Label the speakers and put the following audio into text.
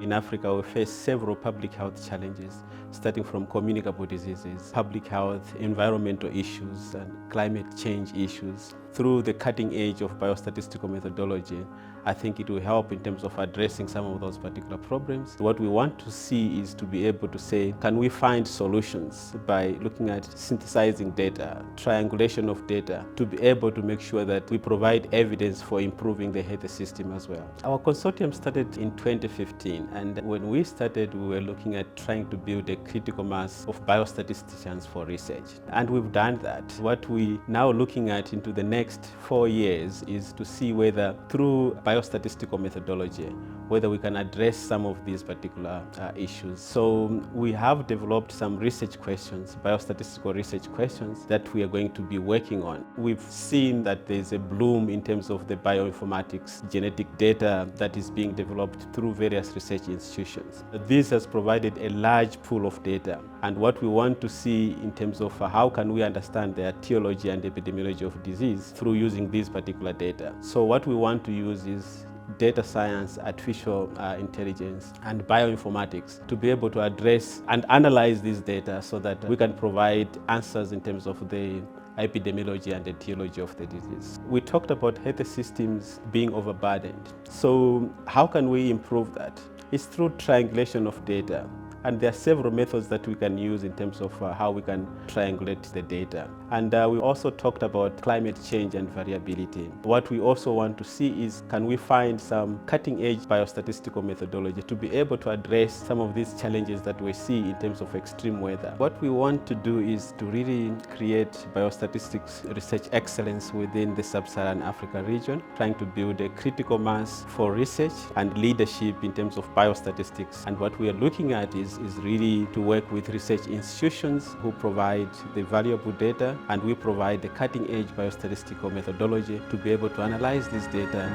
Speaker 1: In Africa, we face several public health challenges, starting from communicable diseases, public health, environmental issues, and climate change issues. Through the cutting edge of biostatistical methodology, I think it will help in terms of addressing some of those particular problems. What we want to see is to be able to say, can we find solutions by looking at synthesizing data, triangulation of data, to be able to make sure that we provide evidence for improving the health system as well. Our consortium started in 2015, and when we started, we were looking at trying to build a critical mass of biostatisticians for research. And we've done that. What we now looking at into the next 4 years is to see whether through biostatistical methodology, whether we can address some of these particular issues. So we have developed some research questions, biostatistical research questions that we are going to be working on. We've seen that there's a bloom in terms of the bioinformatics genetic data that is being developed through various research institutions. This has provided a large pool of data, and what we want to see in terms of how can we understand the etiology and epidemiology of disease through using these particular data. So what we want to use is data science, artificial intelligence, and bioinformatics to be able to address and analyze this data so that we can provide answers in terms of the epidemiology and etiology of the disease. We talked about health systems being overburdened. So how can we improve that? It's through triangulation of data. And there are several methods that we can use in terms of how we can triangulate the data. And we also talked about climate change and variability. What we also want to see is, can we find some cutting-edge biostatistical methodology to be able to address some of these challenges that we see in terms of extreme weather. What we want to do is to really create biostatistics research excellence within the Sub-Saharan Africa region, trying to build a critical mass for research and leadership in terms of biostatistics. And what we are looking at is really to work with research institutions who provide the valuable data, and we provide the cutting-edge biostatistical methodology to be able to analyze this data